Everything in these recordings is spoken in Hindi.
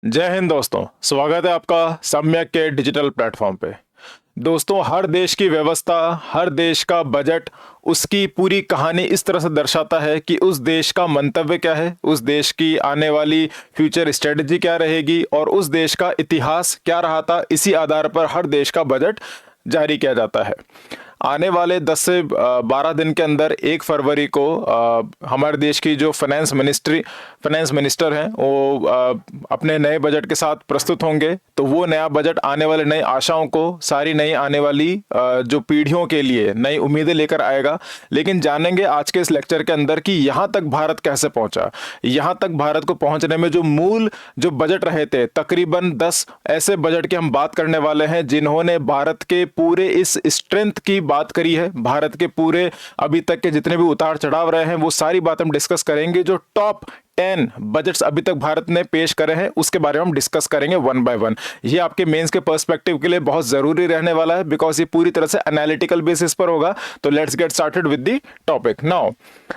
जय हिंद दोस्तों, स्वागत है आपका सम्यक के डिजिटल प्लेटफॉर्म पे। दोस्तों, हर देश की व्यवस्था, हर देश का बजट, उसकी पूरी कहानी इस तरह से दर्शाता है कि उस देश का मंतव्य क्या है, उस देश की आने वाली फ्यूचर स्ट्रेटजी क्या रहेगी और उस देश का इतिहास क्या रहा था। इसी आधार पर हर देश का बजट जारी किया जाता है। आने वाले 10 से 12 दिन के अंदर 1 फरवरी को हमारे देश की जो फाइनेंस मिनिस्टर हैं वो अपने नए बजट के साथ प्रस्तुत होंगे। तो वो नया बजट आने वाले नई आशाओं को, सारी नई आने वाली जो पीढ़ियों के लिए नई उम्मीदें लेकर आएगा। लेकिन जानेंगे आज के इस लेक्चर के अंदर कि यहाँ तक भारत कैसे पहुंचा। यहाँ तक भारत को पहुंचने में जो बजट रहे थे, तकरीबन 10 ऐसे बजट की हम बात करने वाले हैं जिन्होंने भारत के पूरे इस स्ट्रेंथ की बात करी है। भारत के पूरे अभी तक के जितने भी उतार चढ़ाव रहे हैं वो सारी बात हम डिस्कस करेंगे। जो टॉप 10 बजट्स अभी तक भारत ने पेश करे हैं उसके बारे में हम डिस्कस करेंगे वन बाय वन। ये आपके मेंस के पर्सपेक्टिव के लिए बहुत जरूरी रहने वाला है बिकॉज ये पूरी तरह से एनालिटिकल बेसिस पर होगा। तो let's get started with the topic now.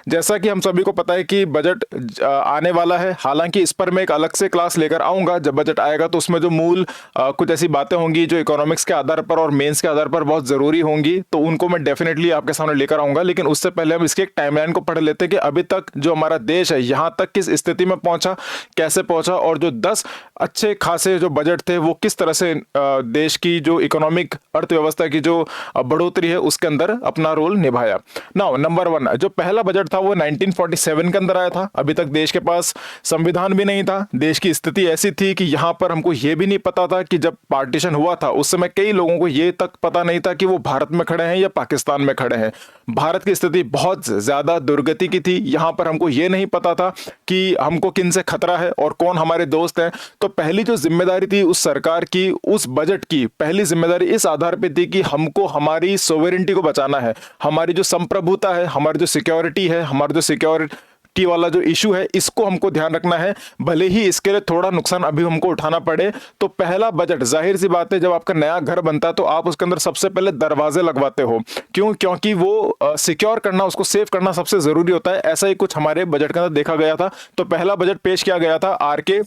जैसा कि हम सभी को पता है कि बजट आने वाला है, हालांकि इस पर मैं एक अलग से क्लास लेकर आऊंगा। जब बजट आएगा तो उसमें जो मूल कुछ ऐसी बातें होंगी जो इकोनॉमिक्स के आधार पर और मेंस के आधार पर बहुत जरूरी होंगी, तो उनको मैं डेफिनेटली आपके सामने लेकर आऊंगा। लेकिन उससे पहले हम इसके एक टाइमलाइन को पढ़ लेते हैं कि अभी तक जो हमारा देश है यहां तक किस स्थिति में पहुंचा, कैसे पहुंचा, और जो 10 अच्छे खासे जो बजट थे वो किस तरह से देश की जो इकोनॉमिक अर्थव्यवस्था की जो बढ़ोतरी है उसके अंदर अपना रोल निभाया। नाउ नंबर 1, जो पहला बजट था वो 1947 के अंदर आया था। अभी तक देश के पास संविधान भी नहीं था। देश की स्थिति ऐसी थी कि यहां पर हमको ये भी नहीं पता था कि जब पार्टीशन हुआ था उस समय कई लोगों को ये तक पता नहीं था कि वो भारत में खड़े हैं या पाकिस्तान में खड़े हैं। भारत की स्थिति बहुत ज्यादा दुर्गति की थी। यहां पर हमको ये नहीं पता था कि हमको किन से खतरा है और कौन हमारे दोस्त हैं। तो पहली जो जिम्मेदारी थी उस सरकार की, उस बजट की पहली जिम्मेदारी इस आधार पे थी कि हमको हमारी सोवेरेंटी को बचाना है। हमारी जो संप्रभुता है, हमारी जो सिक्योरिटी है, हमारा जो सिक्योरिटी वाला जो इशू है, इसको हमको ध्यान रखना है, भले ही इसके लिए थोड़ा नुकसान अभी हमको उठाना पड़े। तो पहला बजट, जाहिर सी बात है, जब आपका नया घर बनता है तो आप उसके अंदर सबसे पहले दरवाजे लगवाते हो। क्यों? क्योंकि वो सिक्योर करना, उसको सेव करना सबसे जरूरी होता है। ऐसा ही कुछ हमारे बजट के अंदर देखा गया था। तो पहला बजट पेश किया गया था आर.के.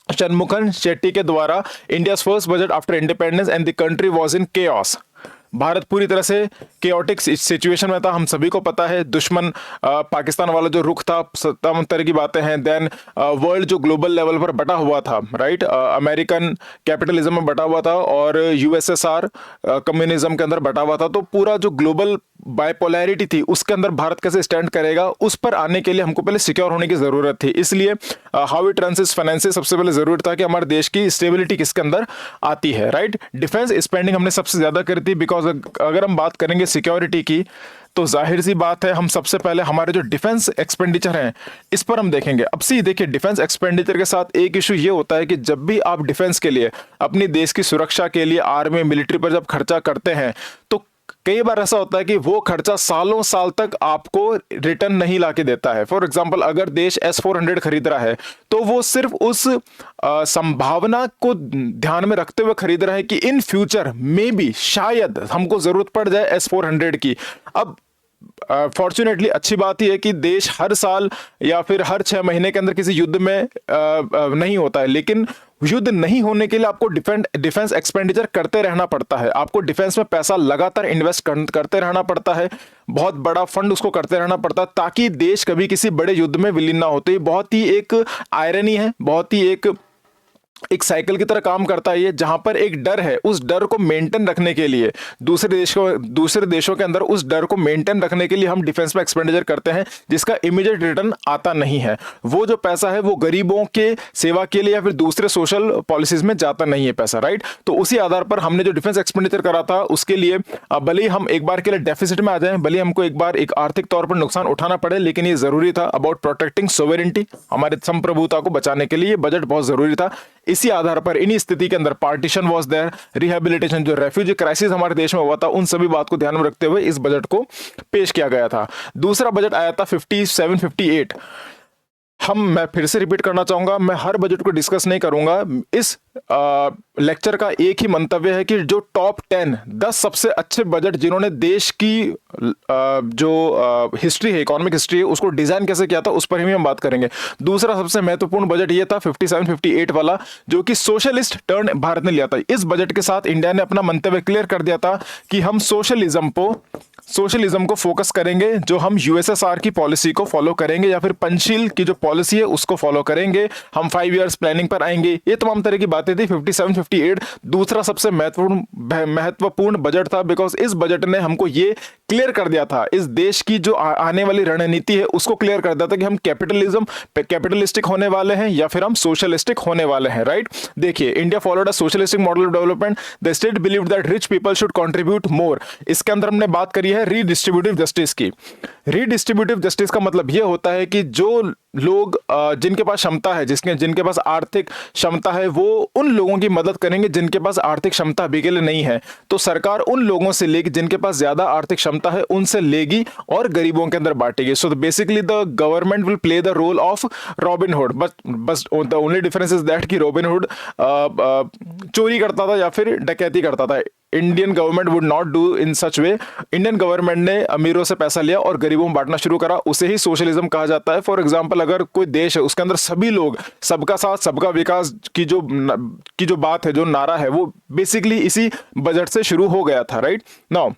शनमुखन शेट्टी के द्वारा, India first budget after independence and the country was in chaos. Bharat पूरी तरह से केओटिक सिचुएशन में था। हम सभी को पता है दुश्मन पाकिस्तान वाला जो रुख था, तमाम तरह की बातें हैं। देन वर्ल्ड जो ग्लोबल लेवल पर बटा हुआ था, राइट, अमेरिकन कैपिटलिज्म में बटा हुआ था और यूएसएसआर कम्युनिज्म के अंदर बटा हुआ था। तो पूरा जो ग्लोबल बाइपोलैरिटी थी उसके अंदर भारत कैसे स्टैंड करेगा, उस पर आने के लिए हमको पहले सिक्योर होने की जरूरत थी। इसलिए how it runs is finances, सबसे पहले जरूरी था कि हमारे देश की स्टेबिलिटी किसके अंदर आती है, राइट। डिफेंस स्पेंडिंग हमने सबसे ज्यादा करी थी बिकॉज अगर हम बात करेंगे सिक्योरिटी की तो जाहिर सी बात है हम सबसे पहले हमारे जो डिफेंस एक्सपेंडिचर हैं इस पर हम देखेंगे। अब सी देखिए, डिफेंस एक्सपेंडिचर के साथ एक इशू ये होता है कि जब भी आप डिफेंस के लिए, अपनी देश की सुरक्षा के लिए, आर्मी मिलिट्री पर जब खर्चा करते हैं तो कई बार ऐसा होता है कि वो खर्चा सालों साल तक आपको रिटर्न नहीं लाके देता है। फॉर एग्जांपल, अगर देश S-400 खरीद रहा है तो वो सिर्फ उस संभावना को ध्यान में रखते हुए खरीद रहा है कि इन फ्यूचर में भी शायद हमको जरूरत पड़ जाए S-400 की। अब फॉर्चुनेटली अच्छी बात ही है कि देश हर साल या फिर हर 6 महीने के अंदर किसी युद्ध में नहीं होता है, लेकिन युद्ध नहीं होने के लिए आपको डिफेंस एक्सपेंडिचर करते रहना पड़ता है। आपको डिफेंस में पैसा लगातार इन्वेस्ट करते रहना पड़ता है, बहुत बड़ा फंड उसको करते रहना पड़ता है ताकि देश कभी किसी बड़े युद्ध में विलीन ना होते। बहुत ही एक आयरनी है, बहुत ही एक साइकिल की तरह काम करता है ये, जहां पर एक डर है, उस डर को मेंटेन रखने के लिए दूसरे देशों के अंदर उस डर को मेंटेन रखने के लिए हम डिफेंस में एक्सपेंडिचर करते हैं जिसका इमीडिएट रिटर्न आता नहीं है। वो जो पैसा है वो गरीबों के सेवा के लिए या फिर दूसरे सोशल पॉलिसीज में जाता नहीं है पैसा, राइट। तो उसी आधार पर हमने जो डिफेंस एक्सपेंडिचर करा था उसके लिए भले ही हम एक बार के लिए डेफिसिट में आ जाए, भले हमको एक बार एक आर्थिक तौर पर नुकसान उठाना पड़े, लेकिन ये जरूरी था। अबाउट प्रोटेक्टिंग सोवेरेंटी, हमारे संप्रभुता को बचाने के लिए बजट बहुत जरूरी था। इसी आधार पर, इन्हीं स्थिति के अंदर पार्टीशन वाज देयर, रिहेबिलिटेशन, जो रेफ्यूजी क्राइसिस हमारे देश में हुआ था, उन सभी बात को ध्यान में रखते हुए इस बजट को पेश किया गया था। दूसरा बजट आया था 57-58। मैं फिर से रिपीट करना चाहूंगा, मैं हर बजट को डिस्कस नहीं करूंगा। इस लेक्चर का एक ही मंतव्य है कि जो टॉप 10 सबसे अच्छे बजट जिन्होंने देश की जो हिस्ट्री है, इकोनॉमिक हिस्ट्री है, उसको डिजाइन कैसे किया था, उस पर ही हम बात करेंगे। दूसरा सबसे महत्वपूर्ण बजट ये था 57-58 वाला, जो कि सोशलिस्ट टर्न भारत ने लिया था। इस बजट के साथ इंडिया ने अपना मंतव्य क्लियर कर दिया था कि हम सोशलिज्म को फोकस करेंगे, जो हम यूएसएसआर की पॉलिसी को फॉलो करेंगे या फिर पंचशील की जो पॉलिसी है उसको फॉलो करेंगे। हम 5 इयर्स प्लानिंग पर आएंगे। ये तमाम तरह की बातें थी 57-58। दूसरा सबसे महत्वपूर्ण बजट था, बिकॉज इस बजट ने हमको ये क्लियर कर दिया था, इस देश की जो आने वाली रणनीति है उसको क्लियर कर दिया था कि हम कैपिटलिस्टिक होने वाले हैं या फिर हम सोशलिस्टिक होने वाले हैं, राइट। देखिए, India followed a socialistic model of development. The state believed that rich people should contribute मोर। इसके अंदर हमने बात करी है रीडिस्ट्रीब्यूटिव जस्टिस की। रीडिस्ट्रीब्यूटिव जस्टिस का मतलब यह होता है कि जो लोग जिनके पास क्षमता है, जिनके पास आर्थिक क्षमता है, वो उन लोगों की मदद करेंगे जिनके पास आर्थिक क्षमता अभी के लिए नहीं है। तो सरकार उन लोगों से लेगी जिनके पास ज्यादा आर्थिक क्षमता है, उनसे लेगी और गरीबों के अंदर बांटेगी। So basically the government will play the role of Robin Hood. बस the only difference is that कि रॉबिनहुड चोरी करता था या फिर डकैती करता था। Indian government would not do in such way. Indian government ने अमीरों से पैसा लिया और गरीबों में बांटना शुरू करा, उसे ही सोशलिज्म कहा जाता है। फॉर एग्जांपल, अगर कोई देश है उसके अंदर सभी लोग, सबका साथ सबका विकास की जो बात है, जो नारा है, वो बेसिकली इसी बजट से शुरू हो गया था, right. Now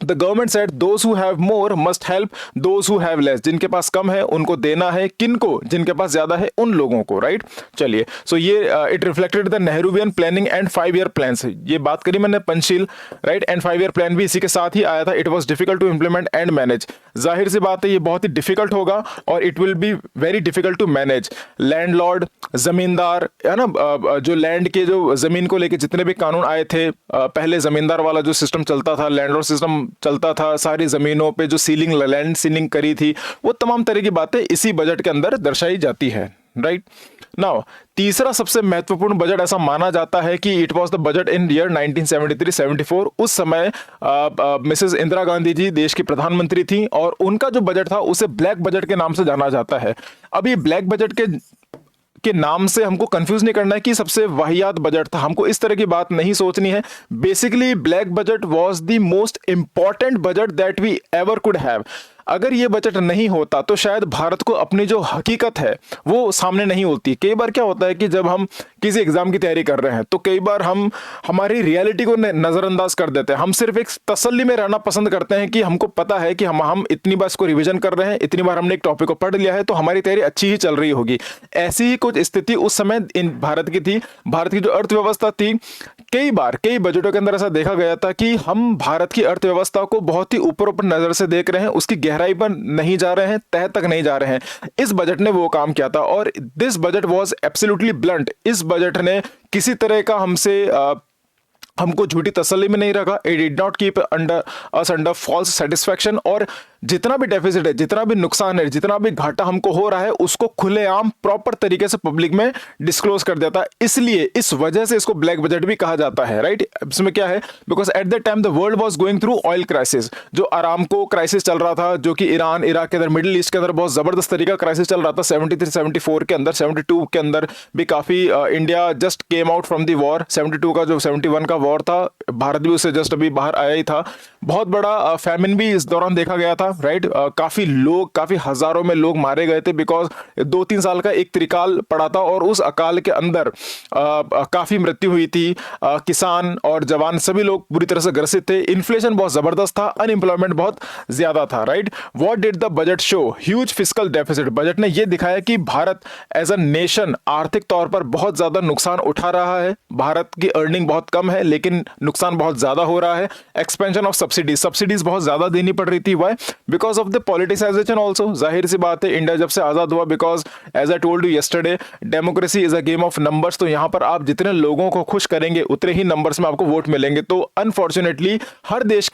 the government said those who have more must help those who have less. जिनके पास कम है उनको देना है, किनको? जिनके पास ज्यादा है उन लोगों को, राइट। चलिए, सो ये it reflected the Nehruvian planning and 5 year plan. ये बात करी मैंने Panchsheel, right, and 5 year plan भी इसी के साथ ही आया था। It was difficult to implement and manage. जाहिर सी बात है ये बहुत ही डिफिकल्ट होगा और it will be very difficult to manage. Landlord, zamindar, है ना, जो लैंड के, जो जमीन को लेके जितने भी कानून आए थे, पहले जमींदार वाला जो सिस्टम चलता था, लैंडलॉर्ड सिस्टम चलता था, सारी जमीनों पे जो सीलिंग, लैंड सीलिंग करी थी, वो तमाम तरह की बातें इसी बजट के अंदर दर्शाई जाती है, राइट। नाउ तीसरा सबसे महत्वपूर्ण बजट ऐसा माना जाता है कि it was the budget in year 1973-74। उस समय मिसेस इंदिरा गांधी जी देश की प्रधानमंत्री थी और उनका जो बजट था उसे ब्लैक बजट के नाम से जाना जाता है। अब ये ब्लैक बजट के नाम से हमको कंफ्यूज नहीं करना है कि सबसे वाहियात बजट था, हमको इस तरह की बात नहीं सोचनी है। Basically black budget was the most important budget that we ever could have. अगर ये बजट नहीं होता तो शायद भारत को अपनी जो हकीकत है वो सामने नहीं होती। कई बार क्या होता है कि जब हम किसी एग्जाम की तैयारी कर रहे हैं तो कई बार हम हमारी रियलिटी को नजरअंदाज कर देते हैं। हम सिर्फ एक तसल्ली में रहना पसंद करते हैं कि हमको पता है कि हम इतनी बार इसको रिवीजन कर रहे हैं, इतनी बार हमने एक टॉपिक को पढ़ लिया है, तो हमारी तैयारी अच्छी ही चल रही होगी। ऐसी ही कुछ स्थिति उस समय इन भारत की थी। भारत की जो अर्थव्यवस्था थी, कई बजटों के अंदर ऐसा देखा गया था कि हम भारत की अर्थव्यवस्था को बहुत ही ऊपर नजर से देख रहे हैं, उसकी गहराई पर नहीं जा रहे हैं, तह तक नहीं जा रहे हैं। इस बजट ने वो काम किया था और this budget was absolutely blunt. इस बजट ने किसी तरह का हमको झूठी तसल्ली में नहीं रखा। It did not keep under false satisfaction. और जितना भी डेफिसिट है, जितना भी नुकसान है, जितना भी घाटा हमको हो रहा है, उसको खुलेआम प्रॉपर तरीके से पब्लिक में डिस्क्लोज कर देता है। इसलिए इस वजह से इसको ब्लैक बजट भी कहा जाता है, राइट। इसमें क्या है, because at the time the world was going through oil crisis. जो अरामको क्राइसिस चल रहा था, जो कि ईरान इराक के अंदर, मिडिल ईस्ट के अंदर बहुत जबरदस्त तरीका क्राइसिस चल रहा था 73-74 के अंदर। 72 के अंदर भी काफी India just came out from the war. 72 का जो 71 का वॉर था, भारत भी उससे जस्ट अभी बाहर आया ही था। बहुत बड़ा फैमिन भी इस दौरान देखा गया था, राइट। काफी हजारों में लोग मारे गए थे बिकॉज 2-3 साल का एक त्रिकाल पड़ा था और उस अकाल के अंदर काफी मृत्यु हुई थी। किसान और जवान सभी लोग बुरी तरह से ग्रसित थे। इन्फ्लेशन बहुत जबरदस्त था, अनएम्प्लॉयमेंट बहुत ज्यादा था, right. What did the budget show? Huge fiscal deficit. Budget ने यह दिखाया कि भारत एज अ नेशन आर्थिक तौर पर बहुत ज्यादा नुकसान उठा रहा है। भारत की अर्निंग बहुत कम है लेकिन नुकसान बहुत ज्यादा हो रहा है। एक्सपेंशन ऑफ सब्सिडीज बहुत ज्यादा देनी पड़ रही थी। Why? Because of the politicisation also. जाहिर सी बात है, इंडिया जब से आजाद हुआ, because as I told you yesterday, democracy is a game of numbers. तो यहां पर आप जितने लोगों को खुश करेंगे उतने ही नंबर्स में आपको वोट मिलेंगे। तो अनफॉर्चुनेटली हर देश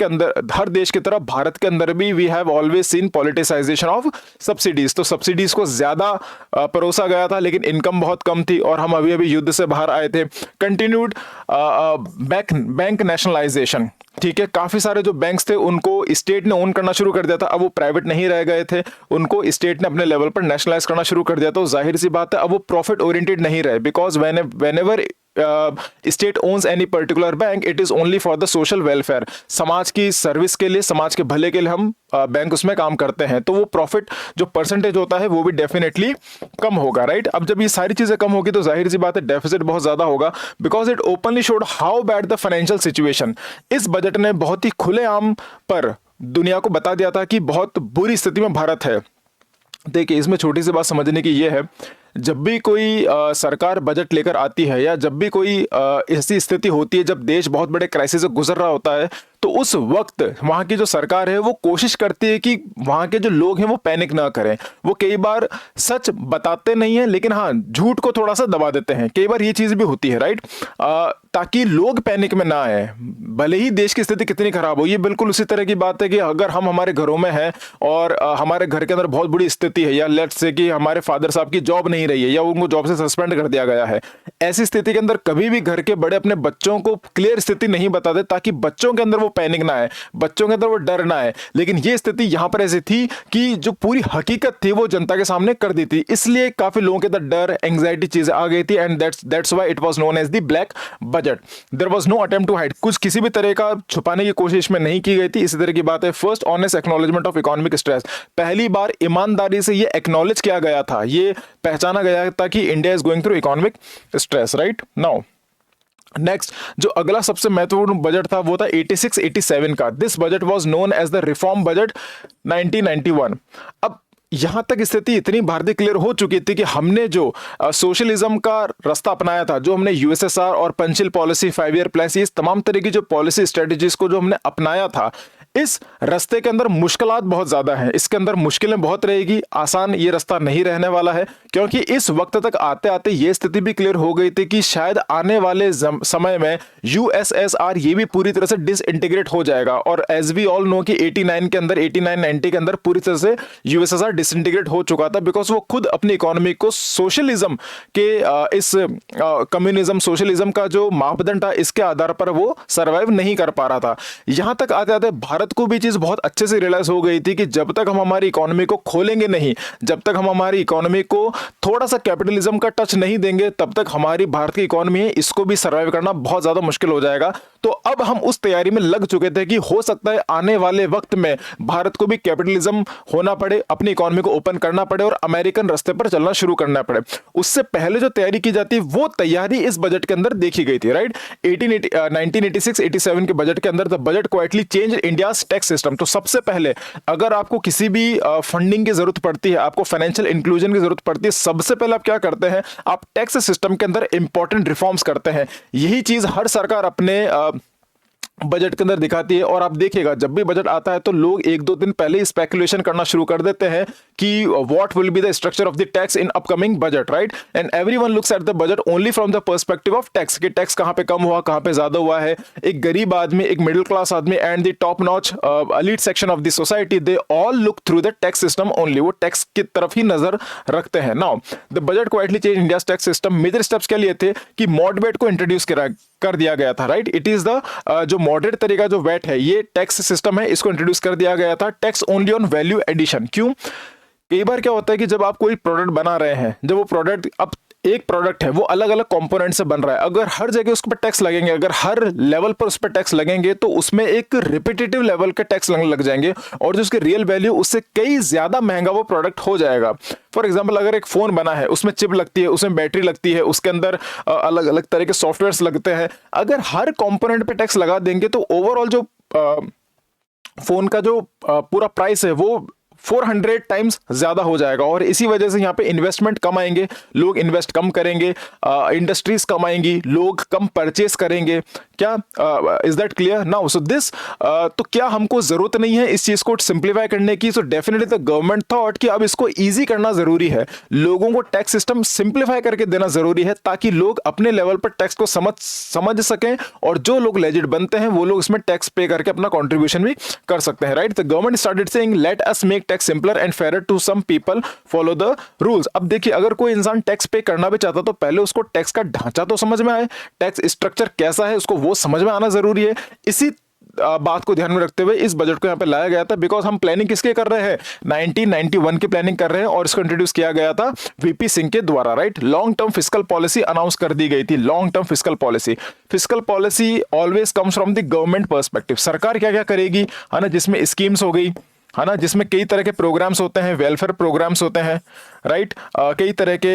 की तरह भारत के अंदर भी we have always seen politicisation of subsidies. तो सब्सिडीज को ज्यादा परोसा गया था लेकिन इनकम बहुत कम थी और हम अभी युद्ध से बाहर आए थे। कंटिन्यूड बैंक नेशनलाइजेशन, ठीक है। काफी सारे जो बैंक्स थे उनको स्टेट ने ओन करना शुरू कर दिया था। था, अब वो प्राइवेट नहीं रह गए थे, उनको स्टेट ने अपने लेवल पर नेशनलाइज करना शुरू कर दिया। तो जाहिर सी बात है अब वो प्रॉफिट ओरिएंटेड नहीं रहे, because whenever state owns any particular bank, it is only for the social welfare, समाज की सर्विस के लिए, समाज के भले के लिए हम बैंक उसमें काम करते हैं। तो वो प्रॉफिट जो परसेंटेज होता है वो भी डेफिनेटली कम होगा, राइट। अब जब ये सारी चीजें कम होगी तो जाहिर सी बात है डेफिसिट बहुत ज्यादा होगा, because it openly showed how bad the financial situation. इस बजट ने बहुत ही खुलेआम पर दुनिया को बता दिया था कि बहुत बुरी स्थिति में भारत है। देखिए, इसमें छोटी सी बात समझने की ये है, जब भी कोई सरकार बजट लेकर आती है या जब भी कोई ऐसी स्थिति होती है जब देश बहुत बड़े क्राइसिस से गुजर रहा होता है, तो उस वक्त वहां की जो सरकार है वो कोशिश करती है कि वहां के जो लोग हैं वो पैनिक ना करें। वो कई बार सच बताते नहीं है, लेकिन हाँ झूठ को थोड़ा सा दबा देते हैं, कई बार ये चीज भी होती है, राइट, ताकि लोग पैनिक में ना आए, भले ही देश की स्थिति कितनी खराब हो। ये बिल्कुल उसी तरह की बात है कि अगर हम हमारे घरों में हैं और हमारे घर के अंदर बहुत बुरी स्थिति है, या लेट्स से कि हमारे फादर साहब की जॉब नहीं रही है या उनको जॉब से सस्पेंड कर दिया गया है, ऐसी स्थिति के अंदर कभी भी घर के बड़े अपने बच्चों को क्लियर स्थिति नहीं बताते, ताकि बच्चों के अंदर वो पैनिक ना आए, बच्चों के अंदर वो डर ना आए। लेकिन ये स्थिति यहां पर ऐसी थी कि जो पूरी हकीकत थी वो जनता के सामने कर दी थी, इसलिए काफी लोगों के अंदर डर, एंग्जाइटी चीजें आ गई थी, and that's why it was known as the black budget. There was no attempt to hide, कुछ किसी भी तरह का छुपाने की कोशिश में नहीं की गई थी। इसी तरह की बात है, first honest acknowledgement of economic stress, पहली बार ईमानदारी से ये एक्नॉलेज किया गया था, ये पहचाना गया था कि India is going through economic stress, right. Now next जो अगला सबसे महत्वपूर्ण बजट था वो था 86-87 का। This budget was known as the reform budget 1991। अब यहां तक स्थिति इतनी भारतीय क्लियर हो चुकी थी कि हमने जो सोशलिज्म का रास्ता अपनाया था, जो हमने यूएसएसआर और पंचिल पॉलिसी, 5 ईयर प्लान, इस तमाम तरह की जो पॉलिसी स्ट्रेटेजीज को जो हमने अपनाया था, इस रास्ते के अंदर मुश्किलात बहुत ज्यादा हैं, इसके अंदर मुश्किलें बहुत रहेगी, आसान ये रास्ता नहीं रहने वाला है, क्योंकि इस वक्त तक आते आते ये स्थिति भी क्लियर हो गई थी कि शायद आने वाले समय में यूएसएसआर ये भी पूरी तरह से डिसइंटीग्रेट हो जाएगा। और एज वी ऑल नो कि 89 के अंदर, 89-90 के अंदर पूरी तरह से यूएसएसआर डिसइंटीग्रेट हो चुका था, बिकॉज वो खुद अपनी इकोनॉमी को सोशलिज्म के इस कम्युनिज्म सोशलिज्म का जो मापदंड था इसके आधार पर वो सर्वाइव नहीं कर पा रहा था। यहां तक आते आते भारत को भी चीज बहुत अच्छे से रियलाइज हो गई थी कि जब तक हम हमारी इकोनॉमी को खोलेंगे नहीं, जब तक हम हमारी इकोनॉमी को थोड़ा सा कैपिटलिज्म का टच नहीं देंगे, तब तक हमारी भारत की इकोनॉमी है इसको भी सर्वाइव करना बहुत ज्यादा मुश्किल हो जाएगा। तो अब हम उस तैयारी में लग चुके थे कि हो सकता है आने वाले वक्त में भारत को भी कैपिटलिज्म होना पड़े, अपनी इकोनॉमी को ओपन करना पड़े और अमेरिकन रास्ते पर चलना शुरू करना पड़े। उससे पहले जो तैयारी की जाती है वो तैयारी इस बजट के अंदर देखी गई थी, राइट। 1986-87 के बजट के अंदर the budget quietly change India tax system. तो सबसे पहले अगर आपको किसी भी फंडिंग की जरूरत पड़ती है, आपको फाइनेंशियल इंक्लूजन की जरूरत पड़ती है, सबसे पहले आप क्या करते हैं, आप टैक्स सिस्टम के अंदर इंपॉर्टेंट रिफॉर्म्स करते हैं। यही चीज हर सरकार अपने बजट के अंदर दिखाती है। और आप देखिएगा जब भी बजट आता है तो लोग 1-2 दिन पहले ही स्पेकुलेशन करना शुरू कर देते हैं कि what will be the structure of the tax in upcoming budget, right. And everyone looks at the budget only from the perspective of tax, कि टैक्स कहां पे कम हुआ, कहां पे ज्यादा हुआ है। एक गरीब आदमी, एक मिडिल क्लास आदमी and the top notch elite section of the society, they all look through the tax system only, वो टैक्स की तरफ ही नजर रखते हैं। Now the budget quietly change India tax system. Major steps क्या लिए थे कि मॉडरेट को इंट्रोड्यूस कर दिया गया था, राइट। इट इज द जो मॉडरेट तरीका जो वैट है, ये टैक्स सिस्टम है, इसको इंट्रोड्यूस कर दिया गया था। Tax only on value addition. क्यों? कई बार क्या होता है कि जब आप कोई प्रोडक्ट बना रहे हैं, जब वो प्रोडक्ट, अब एक प्रोडक्ट है वो अलग अलग कंपोनेंट से बन रहा है, अगर हर जगह उस पर टैक्स लगेंगे, अगर हर लेवल पर उस पर टैक्स लगेंगे तो उसमें एक रिपीटेटिव लेवल के टैक्स लगने लग जाएंगे और जो उसकी रियल वैल्यू उससे कई ज्यादा महंगा वो प्रोडक्ट हो जाएगा। फॉर एग्जांपल अगर एक फोन बना है, उसमें चिप लगती है, उसमें बैटरी लगती है, उसके अंदर अलग अलग तरह के सॉफ्टवेयर लगते हैं, अगर हर कंपोनेंट पे टैक्स लगा देंगे तो ओवरऑल जो फोन का जो पूरा प्राइस है वो 400 टाइम्स ज्यादा हो जाएगा। और इसी वजह से यहाँ पे इन्वेस्टमेंट कम आएंगे, लोग इन्वेस्ट कम करेंगे, इंडस्ट्रीज कम आएंगी, लोग कम परचेस करेंगे। क्या is that clear now? So this तो क्या हमको जरूरत नहीं है इस चीज को सिंप्लीफाई करने की? So definitely the government thought कि अब इसको इजी करना जरूरी है, लोगों को टैक्स सिस्टम सिंप्लीफाई करके देना जरूरी है ताकि लोग अपने लेवल पर टैक्स को समझ सकें और जो लोग लेजिट बनते हैं वो लोग इसमें टैक्स पे करके अपना कॉन्ट्रीब्यूशन भी कर सकते हैं, right. The government started saying let us make tax simpler and fair to some people, follow the rules. अब देखिए अगर कोई इंसान टैक्स पे करना भी चाहता तो पहले उसको टैक्स का ढांचा तो समझ में आए, टैक्स स्ट्रक्चर कैसा है उसको वो समझ में आना जरूरी है। इसी बात को ध्यान में रखते हुए इस बजट को यहाँ पे लाया गया था, बिकॉज हम प्लानिंग किसके कर रहे हैं, 1991 की प्लानिंग कर रहे हैं, और इसको इंट्रोड्यूस किया गया था वीपी सिंह के द्वारा, right. Long term fiscal policy announce कर दी गई थी। Long term fiscal policy always comes from the government perspective. सरकार क्या क्या करेगी, है ना, जिसमें स्कीम्स हो गई, है ना, जिसमें कई तरह के प्रोग्राम्स होते हैं, वेलफेयर प्रोग्राम्स होते हैं, राइट, कई तरह के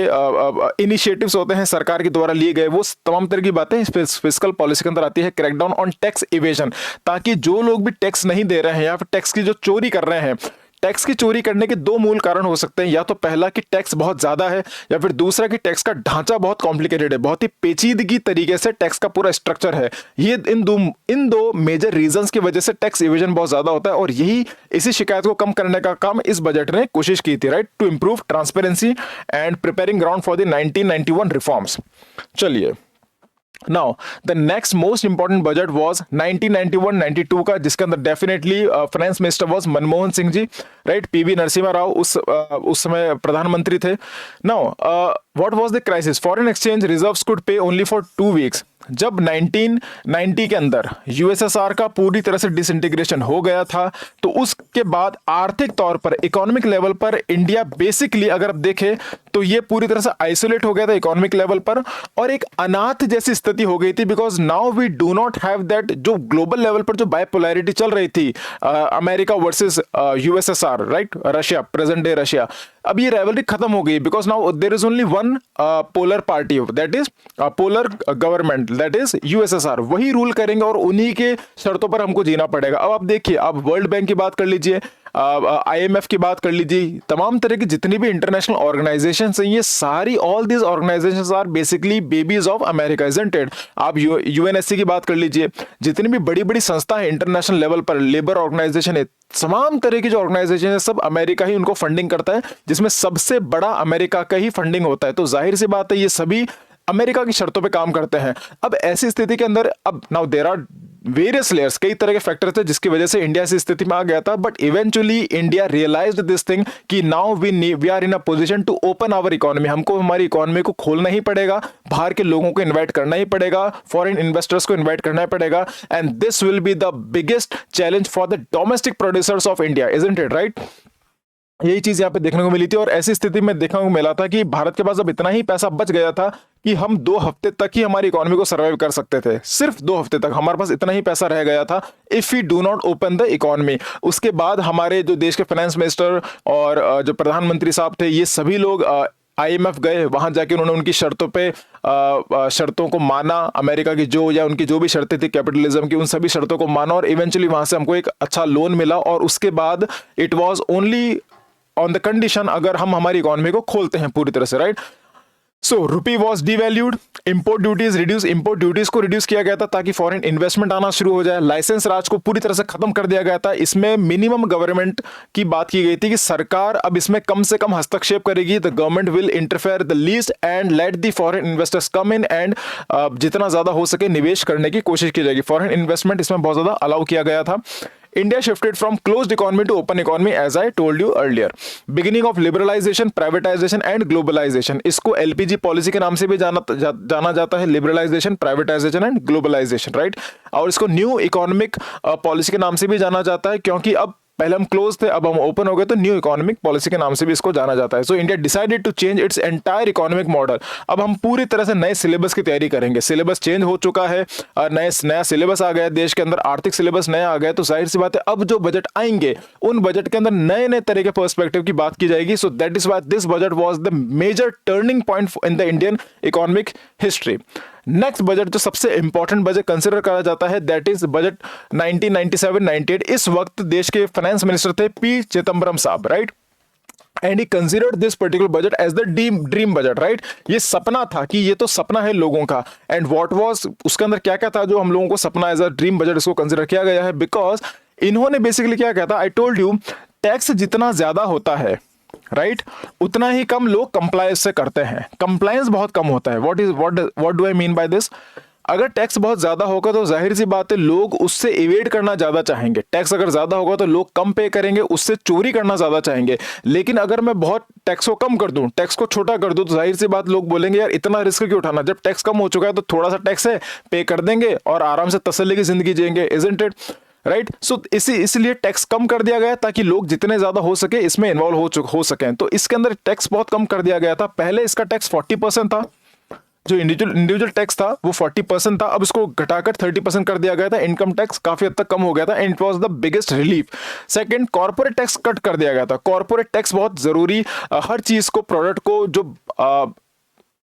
इनिशिएटिव्स होते हैं सरकार के द्वारा लिए गए, वो तमाम तरह की बातें फिस्कल पॉलिसी के अंदर आती है। क्रैकडाउन ऑन टैक्स इवेजन, ताकि जो लोग भी टैक्स नहीं दे रहे हैं या फिर टैक्स की जो चोरी कर रहे हैं, टैक्स की चोरी करने के दो मूल कारण हो सकते हैं, या तो पहला कि टैक्स बहुत ज्यादा है, या फिर दूसरा कि टैक्स का ढांचा बहुत कॉम्प्लिकेटेड है, बहुत ही पेचीदगी तरीके से टैक्स का पूरा स्ट्रक्चर है। ये इन दो मेजर रीजंस की वजह से टैक्स इवेजन बहुत ज्यादा होता है, और यही इसी शिकायत को कम करने का काम इस बजट ने कोशिश की थी, right, to improve transparency and preparing ground for the 1991 reforms. चलिए, Now, the next most important budget was 1991-92 का, जिसके अंदर definitely finance minister was Manmohan Singh ji, right. PV Narasimha Rao उस समय प्रधानमंत्री थे। Now, what was the crisis? Foreign exchange reserves could pay only for 2 weeks. जब 1990 के अंदर यूएसएसआर का पूरी तरह से डिसइंटीग्रेशन हो गया था, तो उसके बाद आर्थिक तौर पर, इकोनॉमिक लेवल पर इंडिया बेसिकली अगर आप देखें तो ये पूरी तरह से आइसोलेट हो गया था इकोनॉमिक लेवल पर, और एक अनाथ जैसी स्थिति हो गई थी, because now we do not have that, जो ग्लोबल लेवल पर जो बायपोलैरिटी चल रही थी, America versus USSR, right, Russia, present day Russia, अब ये राइवलरी खत्म हो गई, because now there is only one polar party, that is polar government, that is USSR. वही रूल करेंगे और उन्हीं के शर्तों पर हमको जीना पड़ेगा। अब आप देखिए, आप वर्ल्ड बैंक की बात कर लीजिए, आईएमएफ की बात कर लीजिए, तमाम तरह की जितनी भी इंटरनेशनल ऑर्गेनाइजेशंस हैं, ये सारी, all this organisations are basically babies of America, isn't it. आप यूएनएससी की बात कर लीजिए, जितनी भी बड़ी बड़ी संस्था है इंटरनेशनल लेवल पर, लेबर ऑर्गेनाइजेशन है, तमाम तरह की जो ऑर्गेनाइजेशन है, सब अमेरिका ही उनको फंडिंग करता है, जिसमें सबसे बड़ा अमेरिका का ही फंडिंग होता है। तो जाहिर सी बात है, ये सभी अमेरिका की शर्तों पे काम करते हैं। अब ऐसी स्थिति के अंदर, अब now there are various layers, कई तरह के फैक्टर थे जिसकी वजह से इंडिया इस स्थिति में आ गया था, but eventually India realised this thing कि now we are in a position to open our economy. हमको हमारी इकोनॉमी को खोलना ही पड़ेगा, बाहर के लोगों को इन्वाइट करना ही पड़ेगा, फॉरेन इन्वेस्टर्स को इन्वाइट करना ही पड़ेगा, and this will be the biggest challenge for the domestic producers of India, isn't it, right. यही चीज यहाँ पे देखने को मिली थी, और ऐसी स्थिति में देखने को मिला था कि भारत के पास अब इतना ही पैसा बच गया था कि हम 2 हफ्ते तक ही हमारी इकोनॉमी को सर्वाइव कर सकते थे। सिर्फ 2 हफ्ते तक हमारे पास इतना ही पैसा रह गया था, if we do not open the economy. उसके बाद हमारे जो देश के फाइनेंस मिनिस्टर और जो प्रधानमंत्री साहब थे, ये सभी लोग आईएमएफ गए, वहां जाके उन्होंने उनकी शर्तों पे शर्तों को माना, अमेरिका की जो, या उनकी जो भी शर्तें थी कैपिटलिज्म की, उन सभी शर्तों को माना, और इवेंचुअली वहां से हमको एक अच्छा लोन मिला। और उसके बाद it was only on the condition, अगर हम हमारी इकोनॉमी को खोलते हैं पूरी तरह से, right. So rupee was devalued, import duties reduce, import duties को रिड्यूस किया गया था ताकि फॉरेन इन्वेस्टमेंट आना शुरू हो जाए। लाइसेंस राज को पूरी तरह से खत्म कर दिया गया था। इसमें मिनिमम गवर्नमेंट की बात की गई थी कि सरकार अब इसमें कम से कम हस्तक्षेप करेगी, the government will interfere the least and let the foreign investors come in, and जितना ज्यादा हो सके निवेश करने की कोशिश की जाएगी। फॉरेन इन्वेस्टमेंट इसमें बहुत ज्यादा अलाउ किया गया था। India shifted from closed economy to open economy, as I told you earlier. Beginning of liberalization, privatization and globalization. इसको LPG पॉलिसी के नाम से भी जाना जाता है, liberalisation, privatisation and globalisation, right. और इसको न्यू इकोनॉमिक पॉलिसी के नाम से भी जाना जाता है, क्योंकि अब पहले हम क्लोज थे, अब हम ओपन हो गए, तो न्यू इकोनॉमिक पॉलिसी के नाम से भी इसको जाना जाता है। So India decided to change its entire economic model. अब हम पूरी तरह से नए सिलेबस की तैयारी करेंगे। सिलेबस चेंज हो चुका है, नया सिलेबस आ गया देश के अंदर, आर्थिक सिलेबस नया आ गया, तो जाहिर सी बात है अब जो बजट आएंगे उन बजट के अंदर नए नए तरह के पर्सपेक्टिव की बात की जाएगी। So that is why this budget was the major turning point in the Indian economic history. Next budget जो सबसे इंपॉर्टेंट बजट कंसिडर करा जाता है, दैट इज बजट 1997-98। इस वक्त देश के फाइनेंस मिनिस्टर थे पी चिदम्बरम साहब, right. And he considered this particular budget as the dream budget, right. ये सपना था कि ये तो सपना है लोगों का। एंड व्हाट वाज, उसके अंदर क्या क्या था जो हम लोगों को सपना एज अ ड्रीम बजट इसको कंसिडर किया गया है, बिकॉज इन्होंने बेसिकली क्या कहा था, आई टोल्ड यू, टैक्स जितना ज्यादा होता है, राइट, उतना ही कम लोग कंप्लायंस से करते हैं। कंप्लायंस बहुत कम होता है। What do I mean by this? अगर टैक्स बहुत ज्यादा होगा तो जाहिर सी बात है लोग उससे इवेड करना ज्यादा चाहेंगे। टैक्स अगर ज्यादा होगा तो लोग कम पे करेंगे, उससे चोरी करना ज्यादा चाहेंगे। लेकिन अगर मैं बहुत टैक्स को कम कर दूं, टैक्स को छोटा कर दूं, तो जाहिर सी बात लोग बोलेंगे यार इतना रिस्क क्यों उठाना, जब टैक्स कम हो चुका है तो थोड़ा सा टैक्स है पे कर देंगे और आराम से तसल्ली की जिंदगी जिएंगे, इजंट इट? राइट। सो इसलिए टैक्स कम कर दिया गया ताकि लोग जितने ज्यादा हो सके इसमें इन्वॉल्व हो सकें। तो इसके अंदर टैक्स बहुत कम कर दिया गया था। पहले इसका टैक्स 40% था, जो इंडिविजुअल टैक्स था वो 40% था, अब इसको घटाकर 30% कर दिया गया था। इनकम टैक्स काफी हद तक कम हो गया था and it was the biggest relief. Second, corporate tax cut कर दिया गया था। कॉर्पोरेट टैक्स बहुत जरूरी, हर चीज को, प्रोडक्ट को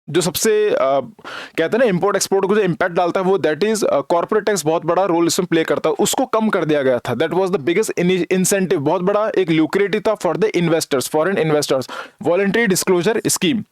जो सबसे कहते हैं ना इंपोर्ट एक्सपोर्ट को जो इंपैक्ट डालता है वो, दैट इज कॉर्पोरेट टैक्स बहुत बड़ा रोल इसमें प्ले करता है, उसको कम कर दिया गया था। That was the biggest incentive, बहुत बड़ा एक ल्यूक्रेटिव था for the investors, foreign investors. Voluntary disclosure scheme,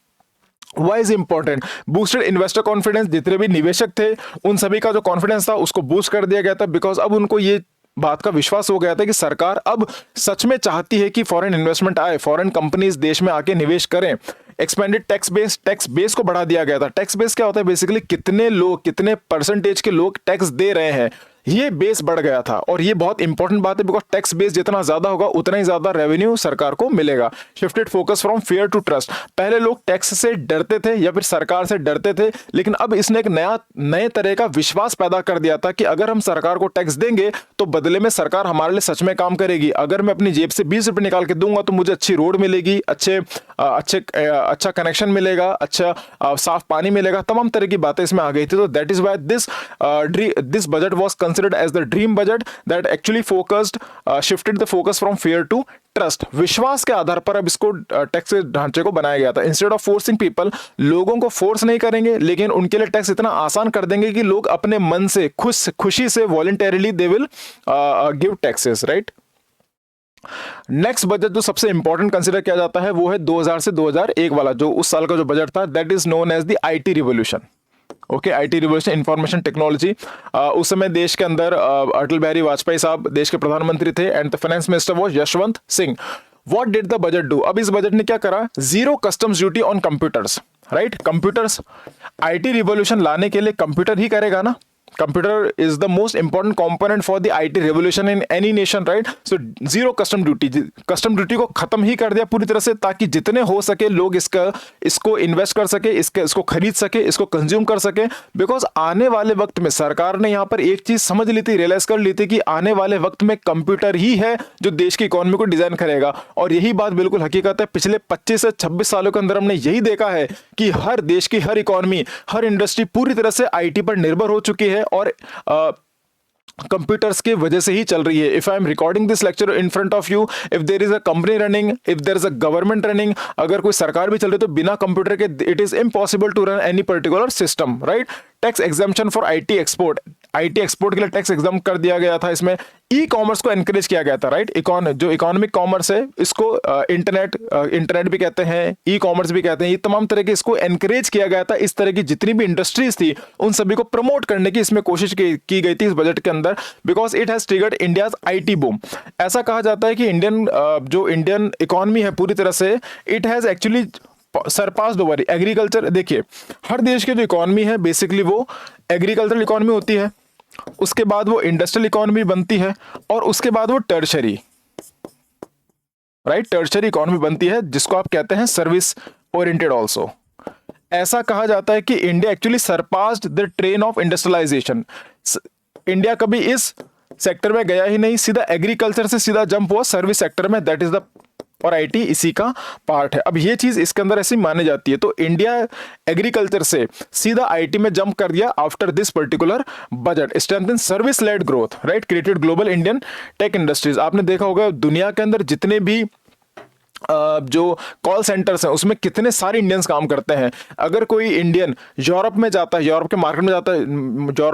Why is important? Boosted investor confidence, जितने भी निवेशक थे उन सभी का जो कॉन्फिडेंस था उसको बूस्ट कर दिया गया था, बिकॉज अब उनको ये बात का विश्वास हो गया था कि सरकार अब सच में चाहती है कि फॉरेन इन्वेस्टमेंट आए, फॉरेन कंपनीज देश में आके निवेश करें। एक्सपेंडेड टैक्स बेस को बढ़ा दिया गया था। टैक्स बेस क्या होता है? बेसिकली कितने लोग, कितने परसेंटेज के लोग टैक्स दे रहे हैं, ये बेस बढ़ गया था। और ये बहुत इंपॉर्टेंट बात है, बिकॉज टैक्स बेस जितना ज्यादा होगा उतना ही ज्यादा रेवेन्यू सरकार को मिलेगा। Shifted focus from fear to trust, पहले लोग टैक्स से डरते थे या फिर सरकार से डरते थे, लेकिन अब इसने एक नए तरह का विश्वास पैदा कर दिया था कि अगर हम सरकार को टैक्स देंगे तो बदले में सरकार हमारे लिए सच में काम करेगी। अगर मैं अपनी जेब से 20 रुपए निकाल के दूंगा तो मुझे अच्छी रोड मिलेगी, अच्छा कनेक्शन मिलेगा, अच्छा साफ पानी मिलेगा, तमाम तरह की बातें इसमें आ गई थी। तो that is why this budget was considered as the dream budget that actually shifted the focus from fear to trust। विश्वास के आधार पर अब इसको टैक्स के ढांचे को बनाया गया था। इंस्टेड ऑफ फोर्सिंग पीपल, लोगों को फोर्स नहीं करेंगे, लेकिन उनके लिए टैक्स इतना आसान कर देंगे कि लोग अपने मन से खुशी से voluntarily they will give taxes, right. Next budget जो सबसे इंपॉर्टेंट कंसीडर किया जाता है वो है 2000 से 2001 वाला, जो उस साल का जो बजट था, that is known as the IT revolution. Okay, IT revolution, information technology. उस समय देश के अंदर अटल बिहारी वाजपेयी साहब देश के प्रधानमंत्री थे and the finance minister was Yashwant Singh. What did the budget do? अब इस बजट ने क्या करा? Zero customs duty on computers, right. Computers, IT revolution लाने के लिए कंप्यूटर ही करेगा ना। Computer is the most important component for the IT revolution in any nation, right. So zero custom duty को खत्म ही कर दिया पूरी तरह से, ताकि जितने हो सके लोग इसको इन्वेस्ट कर सके, इसको खरीद सके, इसको कंज्यूम कर सके। बिकॉज आने वाले वक्त में सरकार ने यहाँ पर एक चीज समझ ली थी, रियलाइज कर ली थी कि आने वाले वक्त में कंप्यूटर ही है जो देश की इकोनॉमी को डिजाइन करेगा। और यही बात बिल्कुल हकीकत है। पिछले 25 से 26 सालों के अंदर हमने यही देखा है कि हर देश की हर इकोनॉमी, हर इंडस्ट्री पूरी तरह से आईटी पर निर्भर हो चुकी है और कंप्यूटर्स की वजह से ही चल रही है। If I am recording this lecture in front of you, if there is a company running, if there is a government running, अगर कोई सरकार भी चल रही है तो बिना कंप्यूटर के it is impossible to run any particular system, right. Tax exemption for IT export, IT export के लिए टैक्स एग्जाम कर दिया गया था। इसमें ई कॉमर्स को एनकरेज किया गया था, राइट। जो इकोनॉमिक कॉमर्स है, इसको इंटरनेट भी कहते हैं, ई कॉमर्स भी कहते हैं, ये तमाम तरह के इसको एनकरेज किया गया था। इस तरह की जितनी भी इंडस्ट्रीज थी उन सभी को प्रमोट करने की इसमें कोशिश की गई थी इस बजट के अंदर, because it has triggered India's IT boom. ऐसा कहा जाता है कि इंडियन इकोनॉमी है पूरी तरह से, it has actually surpassed over agriculture. देखिए, हर देश की जो इकोनॉमी है बेसिकली वो एग्रीकल्चरल इकोनॉमी होती है, उसके बाद वो इंडस्ट्रियल इकोनॉमी बनती है और उसके बाद वो टर्शरी, राइट, टर्शरी इकोनॉमी बनती है, जिसको आप कहते हैं सर्विस ओरिएंटेड ऑल्सो। ऐसा कहा जाता है कि India actually surpassed the train of industrialisation. India कभी इस सेक्टर में गया ही नहीं, सीधा एग्रीकल्चर से सीधा जंप हुआ सर्विस सेक्टर में, दैट इज द, और आईटी इसी का पार्ट है। अब ये चीज इसके अंदर ऐसी मानी जाती है। तो इंडिया एग्रीकल्चर से सीधा आईटी में जंप कर दिया after this particular budget. Strengthen service led growth, right, created global Indian tech industries. आपने देखा होगा दुनिया के अंदर जितने भी जो कॉल सेंटर्स हैं उसमें कितने सारे इंडियंस काम करते हैं। अगर कोई इंडियन यूरोप में जाता है, यूरोप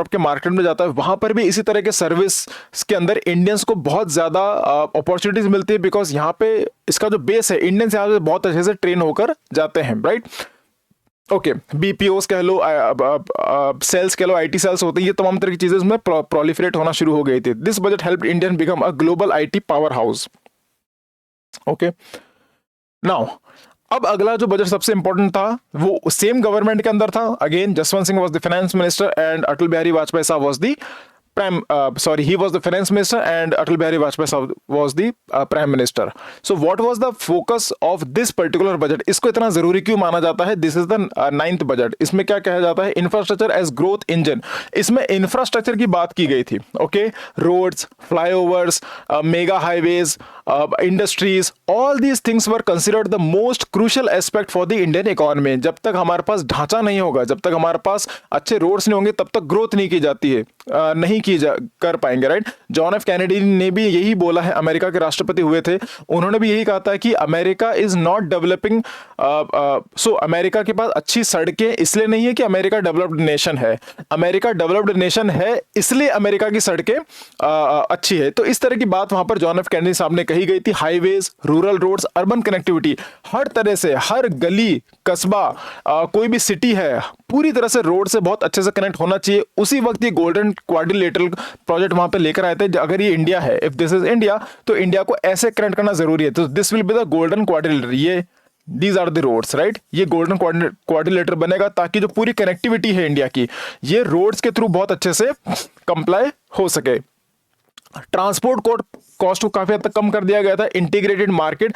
के मार्केट में जाता है, वहां पर भी इसी तरह के सर्विस के अंदर इंडियंस को बहुत ज्यादा अपॉर्चुनिटीज मिलती है, बिकॉज यहाँ पे इसका जो बेस है, इंडियंस यहाँ पे बहुत अच्छे से ट्रेन होकर जाते हैं, राइट। ओके, बीपीओस कह लो, सेल्स कह लो, आईटी सेल्स होते हैं, ये तमाम तरह की चीजें उसमें प्रोलिफरेट होना शुरू हो गई थी। This budget helped Indian become a global IT power house. Okay, now अब अगला जो बजट सबसे इंपॉर्टेंट था वो सेम गवर्नमेंट के अंदर था। Again Jaswant Singh was the finance minister and Atal Bihari Vajpayee sahab was the he was the finance minister and Atal Bihari Vajpayee was the prime minister. So what was the focus of this particular budget? इसको इतना जरूरी क्यों माना जाता है? This is the ninth budget. इसमें क्या कहा जाता है? Infrastructure as growth engine. इसमें इंफ्रास्ट्रक्चर की बात की गई थी. Okay, roads, flyovers, mega highways, industries, all these things were considered the most crucial aspect for the Indian economy. जब तक हमारे पास ढांचा नहीं होगा, जब तक हमारे पास अच्छे रोड्स नहीं होंगे, तब तक ग्रोथ नहीं की जाती है, नहीं कर पाएंगे. राइट. जॉन एफ कैनेडी ने भी यही बोला है, अमेरिका के राष्ट्रपति हुए थे, उन्होंने भी यही कहा था कि America is not developing. So America के पास अच्छी सड़कें इसलिए नहीं है कि अमेरिका डेवलप्ड नेशन है, अमेरिका डेवलप्ड नेशन है इसलिए अमेरिका की सड़कें अच्छी है. तो इस तरह की बात वहां पर जॉन एफ कैनेडी साहब ने कही गई थी. Highways, rural roads, urban connectivity, हर तरह से हर गली कस्बा, कोई भी सिटी है, पूरी तरह से रोड से बहुत अच्छे से कनेक्ट होना चाहिए. उसी वक्त ये गोल्डन क्वाड्रिलेटरल प्रोजेक्ट वहां पे लेकर आए थे. अगर ये इंडिया है, इफ दिस इज इंडिया, तो इंडिया को ऐसे कनेक्ट करना जरूरी है. तो this will be the golden quadrilateral. ये these are the roads. Right. ये गोल्डन क्वाड्रिलेटर बनेगा ताकि जो पूरी कनेक्टिविटी है इंडिया की, ये रोड्स के थ्रू बहुत अच्छे से कंप्लाई हो सके. ट्रांसपोर्ट कॉस्ट को काफी हद तक कम कर दिया गया था. इंटीग्रेटेड मार्केट,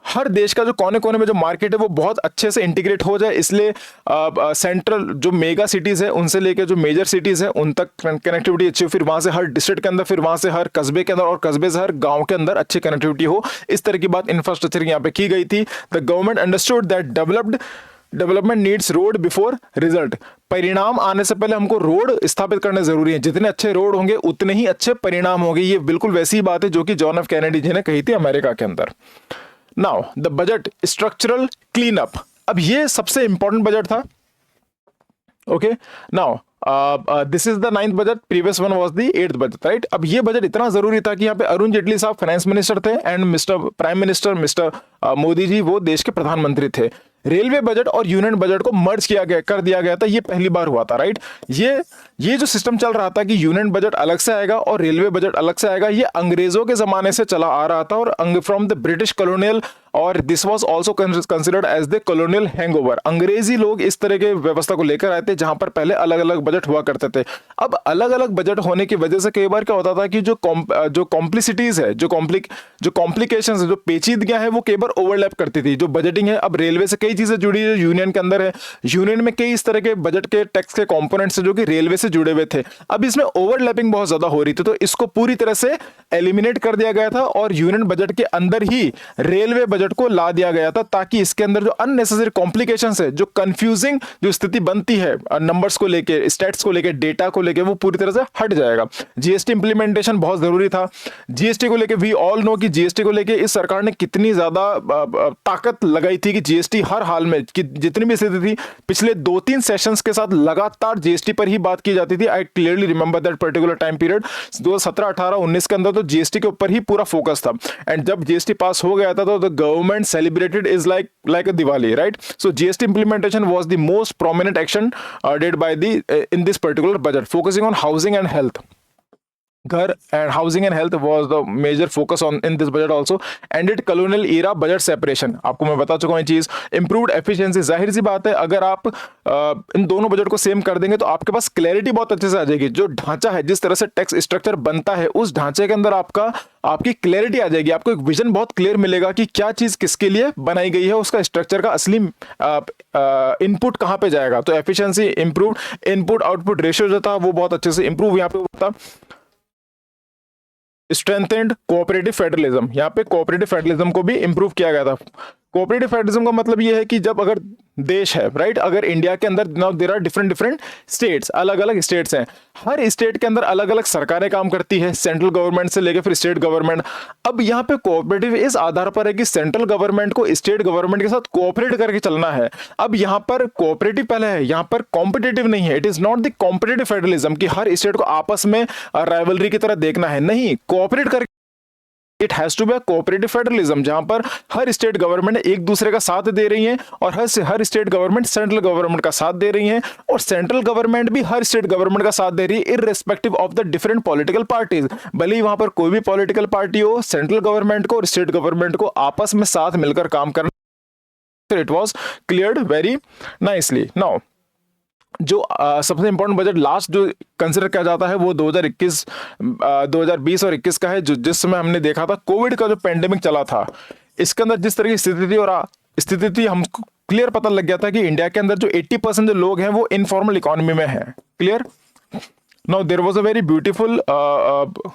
हर देश का जो कोने कोने में जो मार्केट है वो बहुत अच्छे से इंटीग्रेट हो जाए, इसलिए सेंट्रल जो मेगा सिटीज है उनसे लेकर जो मेजर सिटीज है उन तक कनेक्टिविटी अच्छी हो. फिर वहां से हर डिस्ट्रिक्ट के अंदर, फिर वहां से हर कस्बे के अंदर, और कस्बे से हर गांव के अंदर अच्छी कनेक्टिविटी हो. इस तरह की बात इंफ्रास्ट्रक्चर यहाँ पे की गई थी. The government understood that development needs road before result. परिणाम आने से पहले हमको रोड स्थापित करने जरूरी है. जितने अच्छे रोड होंगे उतने ही अच्छे परिणाम होंगे. ये बिल्कुल वैसी बात है जो कि जॉन एफ कैनेडी जी ने कही थी अमेरिका के अंदर. Now the budget structural clean up. अब ये सबसे इंपॉर्टेंट बजट था. Okay, now this is the ninth budget, previous one was the eighth budget. Right. अब ये बजट इतना जरूरी था कि यहाँ पे अरुण जेटली साहब फाइनेंस मिनिस्टर थे and mister prime minister mister Modi ji वो देश के प्रधानमंत्री थे. रेलवे बजट और यूनियन बजट को मर्ज कर दिया गया था. ये पहली बार हुआ था. राइट. ये जो सिस्टम चल रहा था कि यूनियन बजट अलग से आएगा और रेलवे बजट अलग से आएगा, ये अंग्रेजों के जमाने से चला आ रहा था और फ्रॉम द ब्रिटिश कॉलोनियल, और this was also considered as the colonial hangover. अंग्रेजी लोग इस तरह के व्यवस्था को लेकर आए थे जहां पर पहले अलग अलग बजट हुआ करते थे. अब अलग अलग बजट होने की वजह से कई बार क्या होता था कि जो कॉम्प्लिसिटीज है, जो कॉम्प्लिकेशंस है, जो पेचीदगियां है, वो कई बार ओवरलैप करती थी. जो बजटिंग है, अब रेलवे से कई चीजें जुड़ी है, यूनियन के अंदर है, यूनियन में कई इस तरह के बजट के टैक्स के कंपोनेंट्स है जो कि रेलवे से जुड़े हुए थे. अब इसमें ओवरलैपिंग बहुत ज्यादा हो रही थी, तो इसको पूरी तरह से एलिमिनेट कर दिया गया था और यूनियन बजट के अंदर ही रेलवे बजट को ला दिया गया था, ताकि इसके अंदर जो अननेसेसरी कॉम्प्लिकेशंस है, जो कंफ्यूजिंग जो स्थिति बनती है नंबर्स को लेके, स्टैट्स को लेके, डेटा को लेके, वो पूरी तरह से हट जाएगा. जीएसटी इंप्लीमेंटेशन बहुत जरूरी था. जीएसटी को लेके वी ऑल नो कि जीएसटी को लेके इस सरकार ने कितनी ज्यादा ताकत लगाई थी कि जीएसटी हर हाल में, कि जितनी भी स्थिति थी, पिछले 2-3 सेशंस के साथ लगातार जीएसटी पर ही बात की जाती थी. I clearly remember that particular time period 2017, 18, 19 के अंदर तो जीएसटी के ऊपर ही पूरा फोकस था. एंड जब जीएसटी पास हो गया था तो the government celebrated is like a Diwali. Right. So GST implementation was the most prominent action did by the in this particular budget, focusing on housing and health. घर and housing and health was the major focus on in this budget also. Ended colonial era budget separation. आपको मैं बता चुका हूँ ये चीज. Improved efficiency. जाहिर सी बात है, अगर आप इन दोनों बजट को सेम कर देंगे तो आपके पास क्लैरिटी बहुत अच्छे से आ जाएगी. जो ढांचा है, जिस तरह से टैक्स स्ट्रक्चर बनता है, उस ढांचे के अंदर आपकी क्लैरिटी आ जाएगी. आपको एक विजन बहुत क्लियर मिलेगा कि क्या चीज किसके लिए बनाई गई है, उसका स्ट्रक्चर का असली इनपुट कहां पे जाएगा. तो efficiency improve, input output ratio जो था वो बहुत अच्छे से इंप्रूव यहाँ पे होता. Strengthened cooperative federalism. यहाँ पे कोऑपरेटिव फेडरलिज्म को भी इंप्रूव किया गया था. कोऑपरेटिव फेडरलिज्म का मतलब ये है कि जब अगर देश है, राइट, अगर इंडिया के अंदर now there are different states, अलग अलग स्टेट्स हैं, हर स्टेट के अंदर अलग अलग सरकारें काम करती है, सेंट्रल गवर्नमेंट से लेकर फिर स्टेट गवर्नमेंट. अब यहाँ पे कोऑपरेटिव इस आधार पर है कि सेंट्रल गवर्नमेंट को स्टेट गवर्नमेंट के साथ कोऑपरेट करके चलना है. अब यहाँ पर कोऑपरेटिव पहले है, यहाँ पर कॉम्पिटिटिव नहीं है. It is not the competitive federalism कि हर स्टेट को आपस में राइवलरी की तरह देखना है. नहीं, कोऑपरेट करके it has to be a cooperative federalism, जहां पर हर स्टेट गवर्नमेंट एक दूसरे का साथ दे रही है और हर स्टेट गवर्नमेंट सेंट्रल गवर्नमेंट का साथ दे रही है, और सेंट्रल गवर्नमेंट भी हर स्टेट गवर्नमेंट का साथ दे रही है, irrespective of the different political parties. भले ही वहां पर कोई भी पॉलिटिकल पार्टी हो, सेंट्रल गवर्नमेंट को और स्टेट गवर्नमेंट को आपस में साथ मिलकर काम करना. It was cleared very nicely. Now जो सबसे इंपॉर्टेंट बजट लास्ट जो कंसिडर किया जाता है वो 2021 2020 और 21 का है, जो जिस समय हमने देखा था कोविड का जो पेंडेमिक चला था। इसके अंदर जिस तरह की स्थिति थी और स्थिति थी, हमको क्लियर पता लग गया था कि इंडिया के अंदर जो 80% जो लोग हैं वो इनफॉर्मल इकोनॉमी में है। Clear. Now there was a very beautiful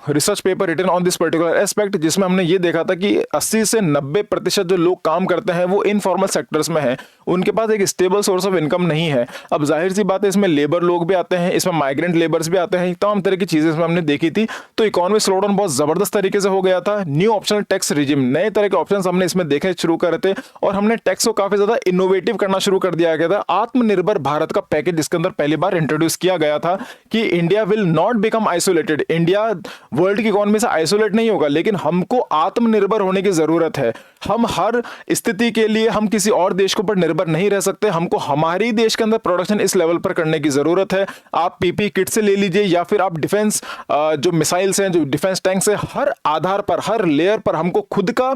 research paper written on this particular aspect, जिसमें हमने ये देखा था कि 80 से 90% जो लोग काम करते हैं वो इनफॉर्मल सेक्टर्स में हैं, उनके पास एक स्टेबल सोर्स ऑफ इनकम नहीं है। अब जाहिर सी बात है इसमें लेबर लोग भी आते हैं, इसमें माइग्रेंट लेबर्स भी आते हैं, तमाम तरह की चीजें इसमें हमने देखी थी। तो इकोनॉमिक स्लोडाउन बहुत जबरदस्त तरीके से हो गया था। न्यू ऑप्शनल टैक्स रिजिम, नए तरह के ऑप्शन हमने इसमें देखे शुरू कर थे, और हमने टैक्स को काफी ज्यादा इनोवेटिव करना शुरू कर दिया गया था। आत्मनिर्भर भारत का पैकेज जिसके अंदर पहली बार इंट्रोड्यूस किया गया था कि India will not become isolated. India world की इकोनॉमी से आइसोलेट नहीं होगा, लेकिन हमको आत्मनिर्भर होने की जरूरत है। हम हर स्थिति के लिए हम किसी और देश के ऊपर निर्भर नहीं रह सकते। हमको हमारी देश के अंदर प्रोडक्शन इस लेवल पर करने की जरूरत है। आप पीपी किट से ले लीजिए या फिर आप डिफेंस जो मिसाइल्स हैं, जो डिफेंस टैंक्स हैं, हर आधार पर, हर लेयर पर हमको खुद का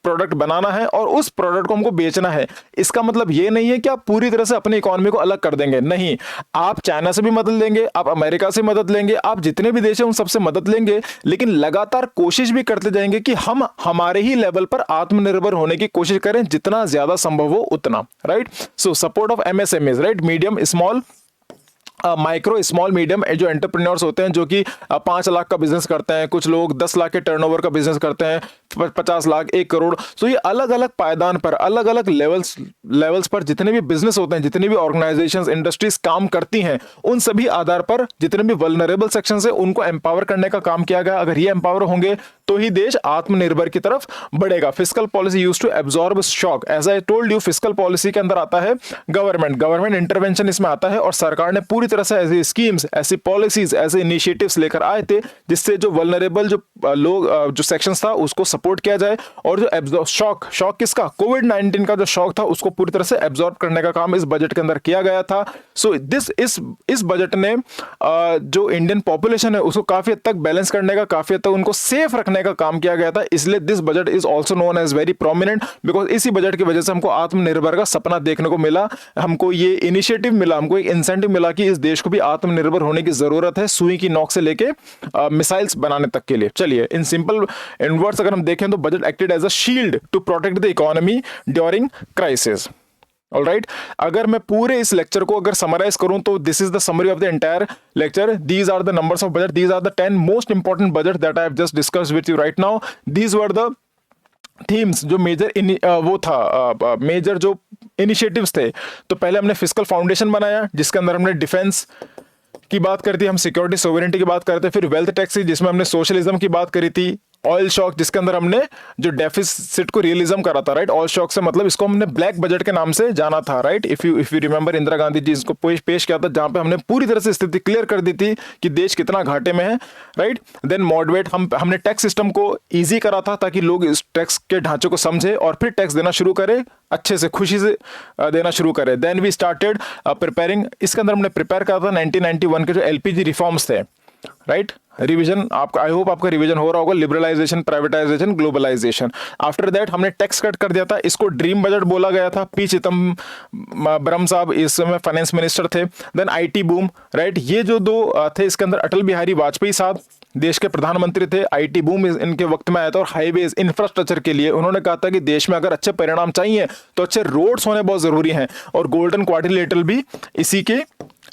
प्रोडक्ट बनाना है और उस प्रोडक्ट को हमको बेचना है। इसका मतलब ये नहीं है कि आप पूरी तरह से अपनी इकोनॉमी को अलग कर देंगे, नहीं। आप चाइना से भी मदद लेंगे, आप अमेरिका से मदद लेंगे, आप जितने भी देश हैं उन सबसे मदद लेंगे, लेकिन लगातार कोशिश भी करते जाएंगे कि हम हमारे ही लेवल पर आत्मनिर्भर होने की कोशिश करें, जितना ज्यादा संभव हो उतना। Right. So support of MSMEs, right, medium small micro small medium जो एंटरप्रेन्योर्स होते हैं, जो कि 5 लाख का बिजनेस करते हैं, कुछ लोग 10 लाख के टर्नओवर का बिजनेस करते हैं, 50 लाख, 1 करोड़। तो ये अलग अलग पायदान पर, अलग अलग लेवल्स पर जितने भी बिजनेस होते हैं, जितनी भी ऑर्गेनाइजेशंस, इंडस्ट्रीज काम करती हैं, उन सभी आधार पर जितने भी वल्नरेबल सेक्शंस है उनको एम्पावर करने का काम किया गया। अगर ये एम्पावर होंगे तो ही देश आत्मनिर्भर की तरफ बढ़ेगा। Fiscal policy used to absorb shock, as I told you, fiscal policy के अंदर आता है गवर्नमेंट इंटरवेंशन इसमें आता है, और सरकार ने पूरी तरह से ऐसी स्कीम्स, ऐसी पॉलिसीज, ऐसे इनिशिएटिव्स लेकर आए थे जिससे जो वल्नरेबल जो लोग जो सेक्शंस था उसको सपोर्ट किया जाए, और जो शॉक किसका, कोविड-19 का जो शॉक था उसको पूरी तरह से एब्जॉर्ब करने का काम इस बजट के अंदर किया गया था। सो इस बजट ने जो इंडियन पॉपुलेशन है उसको काफी हद तक बैलेंस करने का, काफी हद तक उनको सेफ रखने का काम किया गया था। इसलिए this budget is also known as very prominent, because इसी बजट की वजह से हमको आत्मनिर्भर का सपना देखने को मिला, हमको ये इनिशिएटिव मिला, हमको एक इंसेंटिव मिला कि इस देश को भी आत्मनिर्भर होने की जरूरत है, सुई की नोक से लेके मिसाइल्स बनाने तक के लिए। चलिए, इन सिंपल वर्ड्स अगर हम देखें तो budget acted as a shield to protect the economy during crisis. Alright, अगर मैं पूरे इस लेक्चर को अगर समराइज करूं तो this is the summary of the entire lecture. These are the numbers of budget, these are the 10 most important budget that I have just discussed with you right now. These were the themes जो मेजर वो था, मेजर जो इनिशिएटिव्स थे। तो पहले हमने फिस्कल फाउंडेशन बनाया जिसके अंदर हमने डिफेंस की बात करी थी, हम सिक्योरिटी सोवरेनिटी की बात कर रहे थे, फिर वेल्थ टैक्स जिसमें हमने सोशलिज्म की बात करी थी, ऑयल शॉक जिसके अंदर हमने जो डेफिसिट को रियलिज्म करा था। राइट, ऑयल शॉक से मतलब इसको हमने ब्लैक बजट के नाम से जाना था। Right, if you remember, Indira Gandhi ji इसको पेश किया था, जहां पे हमने पूरी तरह से स्थिति क्लियर कर दी थी कि देश कितना घाटे में है। राइट, देन मॉडरेट, हमने टैक्स सिस्टम को ईजी करा था ताकि लोग इस टैक्स के ढांचे को समझे और फिर टैक्स देना शुरू करें, अच्छे से खुशी से देना शुरू करें। देन वी स्टार्टेड प्रिपेयरिंग, इसके अंदर हमने प्रिपेयर करा था 1991 के जो एलपीजी रिफॉर्म्स थे। राइट, रिवीजन आपका, आई होप आपका रिवीजन हो रहा होगा, liberalisation, privatisation, globalisation. After that हमने टैक्स कट कर दिया था, इसको ड्रीम बजट बोला गया था। पी चिदम्बरम साहब इस समय फाइनेंस मिनिस्टर थे। देन आईटी बूम, राइट, ये जो दो थे, इसके अंदर अटल बिहारी वाजपेयी साहब देश के प्रधानमंत्री थे। आईटी बूम इनके वक्त में आया था, और हाईवेज इंफ्रास्ट्रक्चर के लिए उन्होंने कहा था कि देश में अगर अच्छे परिणाम चाहिए तो अच्छे रोड्स होने बहुत जरूरी हैं, और गोल्डन क्वाड्रिलेटरल भी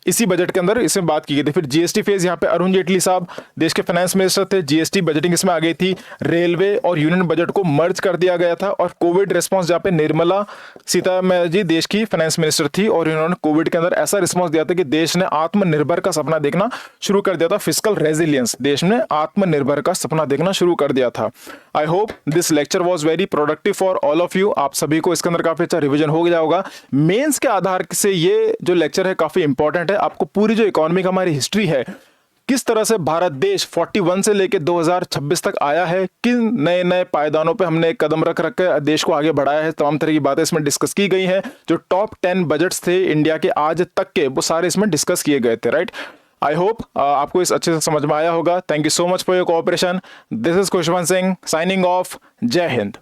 इसी बजट के अंदर इसमें बात की गई थी। फिर जीएसटी फेज, यहाँ पे अरुण जेटली साहब देश के फाइनेंस मिनिस्टर थे, जीएसटी बजटिंग इसमें आ गई थी। रेलवे और यूनियन बजट को मर्ज कर दिया गया था, और कोविड रिस्पांस, जहाँ पे निर्मला सीतारमण जी देश की फाइनेंस मिनिस्टर थी, और इन्होंने कोविड के अंदर ऐसा रिस्पांस दिया था कि देश ने आत्मनिर्भर का सपना देखना शुरू कर दिया था। फिस्कल रेजिलियंस, देश ने आत्मनिर्भर का सपना देखना शुरू कर दिया था। I hope this lecture was very productive for all of you. आप सभी को इसके अंदर काफी अच्छा रिविजन हो गया होगा। मेंस के आधार से ये जो लेक्चर है काफी इंपॉर्टेंट है। आपको पूरी जो इकोनॉमिक हमारी हिस्ट्री है, किस तरह से भारत देश 41 से लेकर 2026 तक आया है, किन नए नए पायदानों पे हमने एक कदम रख कर देश को आगे बढ़ाया है, तमाम तरह की बातें इसमें डिस्कस की गई हैं। जो टॉप 10 बजट्स थे इंडिया के आज तक के, वो सारे इसमें डिस्कस किए गए थे। राइट, आई होप आपको इस अच्छे से समझ में आया होगा। Thank you so much for your cooperation. This is Khushwant Singh signing off. जय हिंद।